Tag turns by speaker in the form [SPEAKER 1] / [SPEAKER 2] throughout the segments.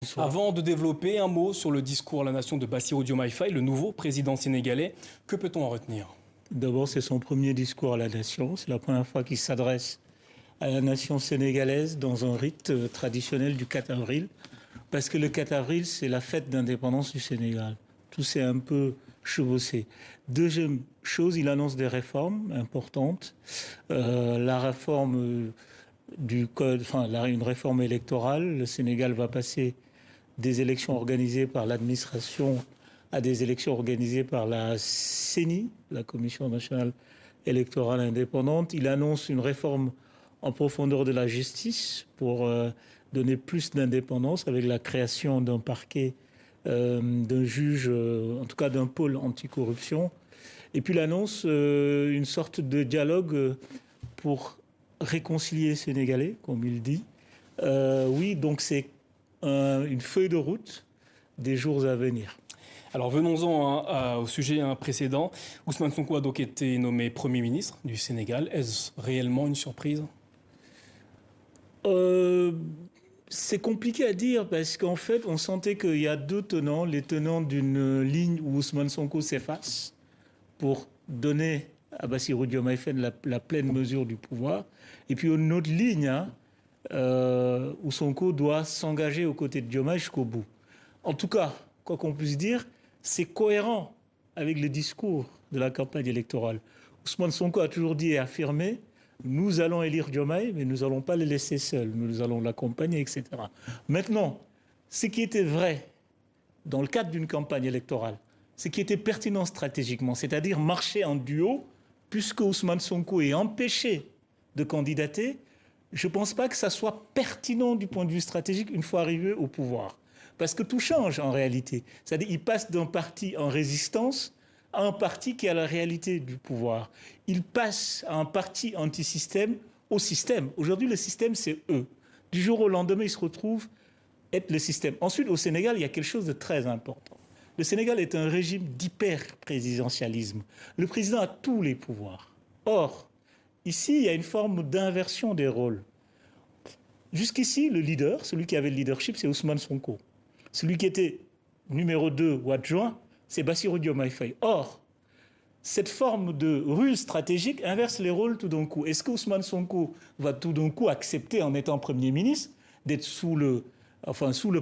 [SPEAKER 1] Bonsoir.
[SPEAKER 2] Avant de développer un mot sur le discours à la nation de Bassirou Diomaye Faye, le nouveau président sénégalais, que peut-on en retenir?
[SPEAKER 1] D'abord, c'est son premier discours à la nation. C'est la première fois qu'il s'adresse à la nation sénégalaise dans un rite traditionnel du 4 avril. Parce que le 4 avril, c'est la fête d'indépendance du Sénégal. Tout s'est un peu chevauché. Deuxième chose, il annonce des réformes importantes. La réforme du code, une réforme électorale. Le Sénégal va passer des élections organisées par l'administration à des élections organisées par la CENI, la Commission nationale électorale indépendante. Il annonce une réforme en profondeur de la justice pour donner plus d'indépendance avec la création d'un parquet, d'un juge, en tout cas d'un pôle anticorruption. Et puis il annonce une sorte de dialogue pour réconcilier les Sénégalais, comme il dit. Oui, donc c'est une feuille de route des jours à venir.
[SPEAKER 2] Alors venons-en au sujet précédent. Ousmane Sonko a donc été nommé Premier ministre du Sénégal. Est-ce réellement une surprise?
[SPEAKER 1] C'est compliqué à dire parce qu'en fait, on sentait qu'il y a deux tenants. Les tenants d'une ligne où Ousmane Sonko s'efface pour donner à Bassirou Diomaye Faye la pleine mesure du pouvoir. Et puis une autre ligne où Sonko doit s'engager aux côtés de Diomaye jusqu'au bout. En tout cas, quoi qu'on puisse dire, c'est cohérent avec le discours de la campagne électorale. Ousmane Sonko a toujours dit et affirmé: nous allons élire Diomaye, mais nous n'allons pas le laisser seul, nous allons l'accompagner, etc. Maintenant, ce qui était vrai dans le cadre d'une campagne électorale, ce qui était pertinent stratégiquement, c'est-à-dire marcher en duo, puisque Ousmane Sonko est empêché de candidater, je ne pense pas que ça soit pertinent du point de vue stratégique une fois arrivé au pouvoir. Parce que tout change en réalité. C'est-à-dire qu'il passe d'un parti en résistance à un parti qui a la réalité du pouvoir. Il passe à un parti anti-système au système. Aujourd'hui, le système, c'est eux. Du jour au lendemain, ils se retrouvent être le système. Ensuite, au Sénégal, il y a quelque chose de très important. Le Sénégal est un régime d'hyper-présidentialisme. Le président a tous les pouvoirs. Or, ici, il y a une forme d'inversion des rôles. Jusqu'ici, le leader, celui qui avait le leadership, c'est Ousmane Sonko. Celui qui était numéro 2 ou adjoint, c'est Bassirou Diomaye Faye. Or, cette forme de ruse stratégique inverse les rôles tout d'un coup. Est-ce que Ousmane Sonko va tout d'un coup accepter, en étant Premier ministre, d'être sous le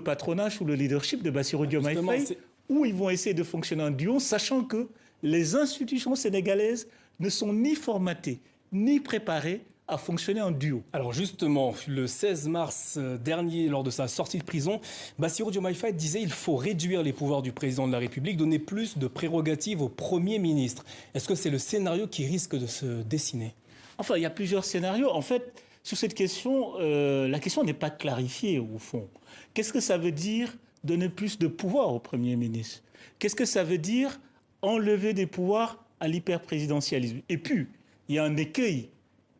[SPEAKER 1] patronage, sous le leadership de Bassirou Diomaye Faye, ou ils vont essayer de fonctionner en duo, sachant que les institutions sénégalaises ne sont ni formatées, ni préparées à fonctionner en duo.
[SPEAKER 2] Alors justement, le 16 mars dernier, lors de sa sortie de prison, Bassirou Diomaye Faye disait qu'il faut réduire les pouvoirs du président de la République, donner plus de prérogatives au Premier ministre. Est-ce que c'est le scénario qui risque de se dessiner?
[SPEAKER 1] Enfin, il y a plusieurs scénarios. En fait, sur cette question, la question n'est pas clarifiée au fond. Qu'est-ce que ça veut dire donner plus de pouvoir au Premier ministre? Qu'est-ce que ça veut dire enlever des pouvoirs à l'hyperprésidentialisme? Et puis, il y a un écueil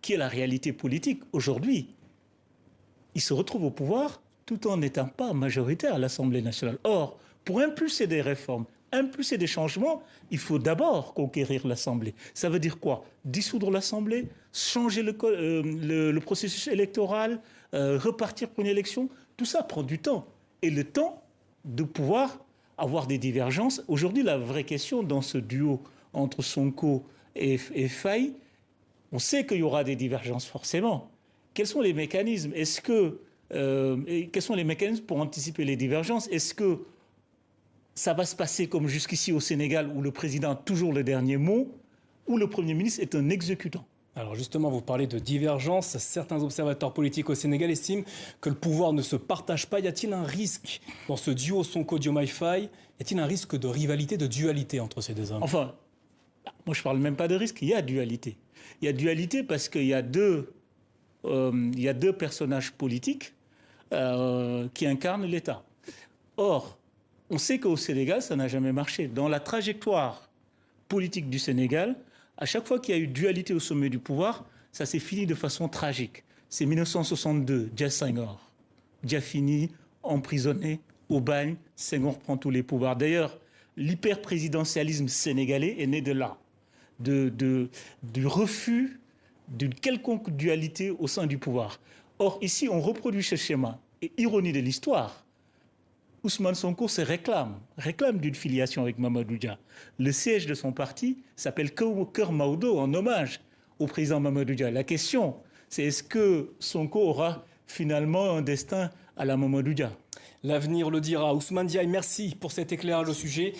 [SPEAKER 1] qui est la réalité politique. Aujourd'hui, il se retrouve au pouvoir tout en n'étant pas majoritaire à l'Assemblée nationale. Or, pour impulser des réformes, impulser des changements, il faut d'abord conquérir l'Assemblée. Ça veut dire quoi? Dissoudre l'Assemblée, changer le processus électoral, repartir pour une élection. Tout ça prend du temps. Et le temps de pouvoir avoir des divergences. Aujourd'hui, la vraie question dans ce duo entre Sonko et Faye, on sait qu'il y aura des divergences forcément. Quels sont les mécanismes? Quels sont les mécanismes pour anticiper les divergences? Est-ce que ça va se passer comme jusqu'ici au Sénégal où le président a toujours le dernier mot, ou le Premier ministre est un exécutant?
[SPEAKER 2] Alors justement, vous parlez de divergence. Certains observateurs politiques au Sénégal estiment que le pouvoir ne se partage pas. Y a-t-il un risque dans ce duo Sonko-Diomaye Faye? Y a-t-il un risque de rivalité, de dualité entre ces deux hommes?
[SPEAKER 1] Enfin, moi je ne parle même pas de risque, il y a dualité. Il y a dualité parce qu'il y a deux personnages politiques qui incarnent l'État. Or, on sait qu'au Sénégal, ça n'a jamais marché. Dans la trajectoire politique du Sénégal, à chaque fois qu'il y a eu dualité au sommet du pouvoir, ça s'est fini de façon tragique. C'est 1962, Dia Senghor. Dia fini, emprisonné, au bagne, Senghor prend tous les pouvoirs. D'ailleurs, l'hyperprésidentialisme sénégalais est né de là. Du refus d'une quelconque dualité au sein du pouvoir. Or, ici, on reproduit ce schéma. Et ironie de l'histoire, Ousmane Sonko se réclame d'une filiation avec Mamadou Dia. Le siège de son parti s'appelle Kër Maodo, en hommage au président Mamadou Dia. La question, c'est est-ce que Sonko aura finalement un destin à la Mamadou Dia?
[SPEAKER 2] L'avenir le dira. Ousmane Diaye, merci pour cet éclairage au sujet.